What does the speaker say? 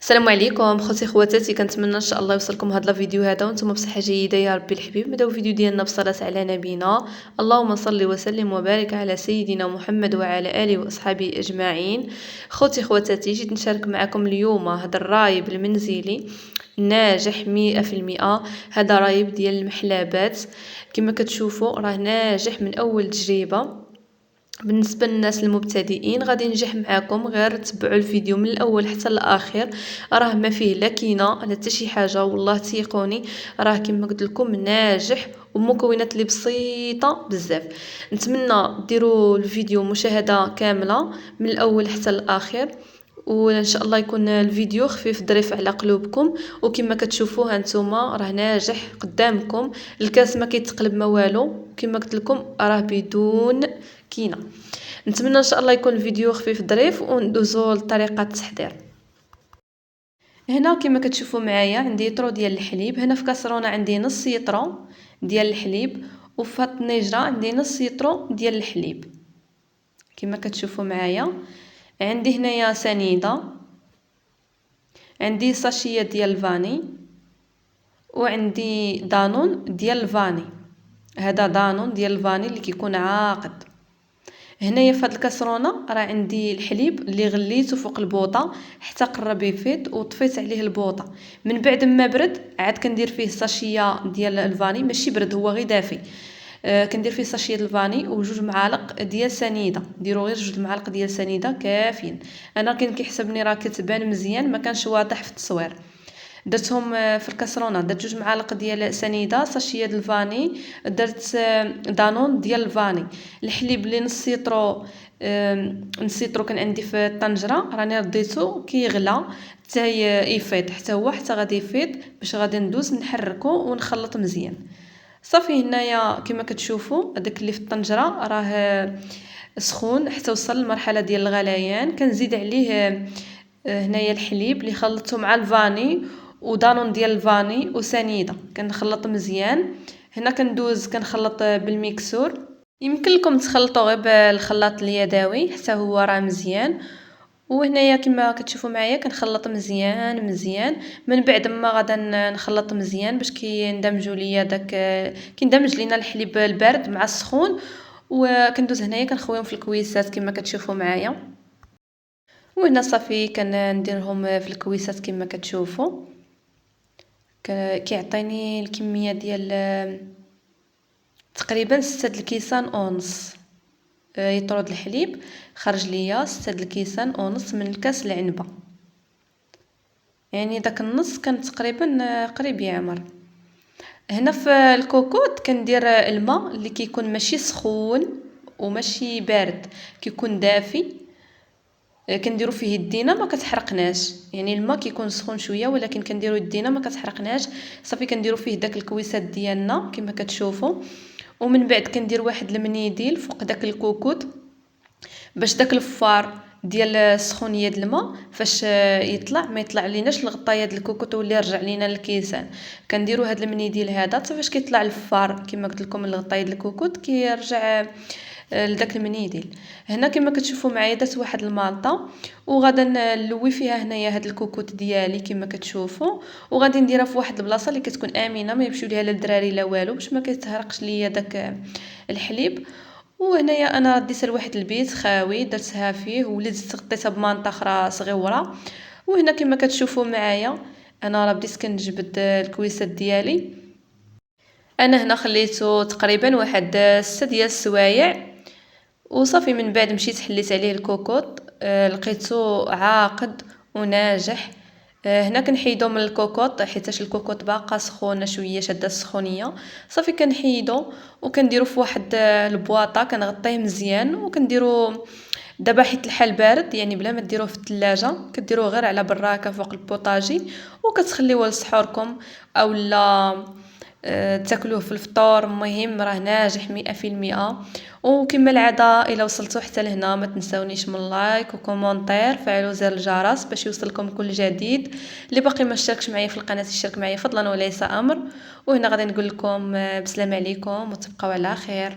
السلام عليكم خوتي خواتاتي، كنتمنى ان شاء الله يوصلكم هذا الفيديو هذا وانتم بصحه جيده يا ربي الحبيب. نبداو الفيديو ديالنا بالصلاه على نبينا. اللهم صل وسلم وبارك على سيدنا محمد وعلى اله واصحابه اجمعين. خوتي خواتاتي، جيت نشارك معكم اليوم هذا الرايب المنزلي ناجح 100%. هذا رايب ديال المحلابات، كما كتشوفوا راه ناجح من اول تجربه. بالنسبه للناس المبتدئين غادي ينجح معاكم، غير تبعوا الفيديو من الاول حتى الاخر. راه ما فيه لا كينه لا حتى شي حاجه، والله تيقوني راه كما قلت لكم ناجح ومكونات اللي بسيطه بزاف. نتمنى ديروا الفيديو مشاهده كامله من الاول حتى الاخر، وان شاء الله يكون الفيديو خفيف ظريف على قلوبكم. وكما كتشوفوا هانتوما راه ناجح قدامكم، الكاس ما كيتقلب ما والو، كما قلت لكم راه بدون كينه. نتمنى ان شاء الله يكون الفيديو خفيف ظريف وندوزو لطريقه التحضير. هنا كما كتشوفوا معايا عندي يطرو ديال الحليب. هنا في كاسرونه عندي نص يطرو ديال الحليب، وفي هاد الطنيجره عندي نص يطرو ديال الحليب كما كتشوفوا معايا. عندي هنايا سنيده، عندي ساشيه ديال الفاني، وعندي دانون ديال الفاني. هذا دانون ديال الفاني اللي كيكون عاقد. هنايا في هاد الكاسرونه راه عندي الحليب اللي غليته فوق البوطه حتى قرب يفيض وطفيت عليه البوطه. من بعد ما برد عاد كندير فيه ساشيه ديال الفاني، ماشي برد هو غير دافي. كندير فيه ساشيه الفاني وجوج معالق ديال سنيده. ديروا غير جوج معالق ديال سنيده كافيين. انا كاين كيحسبني راه كتبان مزيان، ما كانش واضح في التصوير. درتهم في الكاسرونه، درت جوج معالق ديال سنيده، ساشيه ديال الفاني، درت دانون ديال الفاني. الحليب اللي نص يطرو كان عندي في الطنجره، راني رديته كيغلى حتى يفيض، حتى هو حتى غادي يفيض باش غادي ندوز نحركو ونخلط مزيان. صافي هنايا كما كتشوفوا هذاك اللي في الطنجره راه سخون حتى وصل للمرحله ديال الغليان. كنزيد عليه هنايا الحليب اللي خلطته مع الفاني ودانون ديال الفاني وسنيده، كنخلط مزيان. هنا كندوز كنخلط بالميكسور. يمكن لكم تخلطوا غير بالخلاط اليدوي حتى هو راه مزيان. وهنايا كما كتشوفوا معايا كنخلط مزيان مزيان. من بعد ما غادا نخلط مزيان باش كيندمجوا ليا داك، كيندمج لينا الحليب البارد مع السخون. وكندوز هنايا كنخويهم في الكويسات كما كتشوفوا معايا. وهنا صافي كنديرهم في الكويسات كما كتشوفوا. كيعطيني الكميه ديال تقريبا 6 الكيسان ونص يطرد الحليب. خرج ليا 6 الكيسان ونص من الكاس العنبه، يعني داك النص كان تقريبا قريب يعمر. هنا في الكوكوط كندير الماء اللي كيكون ماشي سخون وماشي بارد، كيكون دافي. كنديروا فيه يدينا ما كتحرقناش، يعني الماء كيكون سخون شويه ولكن كنديروا يدينا ما كتحرقناش. صافي كنديروا فيه داك الكويسات ديالنا كما كتشوفوا. ومن بعد كندير واحد المنيديل فوق داك الكوكوط باش داك الفار ديال السخونيه د الماء فاش يطلع ما يطلع ليناش الغطايه د الكوكوط واللي يرجع لينا للكيسان. كنديروا هذا المنيديل هذا حتى فاش كيطلع الفار كما قلت لكم الغطايه د الكوكوط كيرجع لداك المنيديل. هنا كما كتشوفوا معايا درت واحد المالطه وغادا نلوي فيها هنايا هاد الكوكوط ديالي كما كتشوفوا، وغادي نديرها في واحد البلاصه اللي كتكون امنه ما يمشيو ليها لا الدراري لا والو باش ما كيتهرقش ليا داك الحليب. وهنايا انا رديتها لواحد البيت خاوي درتها فيه وليت غطيتها بمانطه اخرى صغيره. وهنا كما كتشوفوا معايا انا راه بديت كنجبد الكويسات ديالي. انا هنا خليته تقريبا واحد 6 ديال السوايع وصافي. من بعد مشيت حليت عليه الكوكوط، لقيته عاقد وناجح. هنا كنحيدو من الكوكوط حيتاش الكوكوط باقا سخونه شويه شاده السخونيه. صافي كنحيدو وكنديرو في واحد البواطه كنغطيه مزيان. وكنديرو دابا حيت الحال بارد يعني بلا ما ديروه في الثلاجه كديروه غير على براكه فوق البوطاجي وكتخليوه لصحوركم او لا تاكلوه في الفطور. المهم راه ناجح 100%. وكما العاده الى وصلتوا حتى لهنا ما تنساونيش من لايك وكومونتير، فعلوا زر الجرس باش يوصلكم كل جديد. اللي باقي ما اشتركش معايا في القناه يشترك معايا فضلا وليس امر. وهنا غادي نقول لكم بسلام عليكم وتبقوا على خير.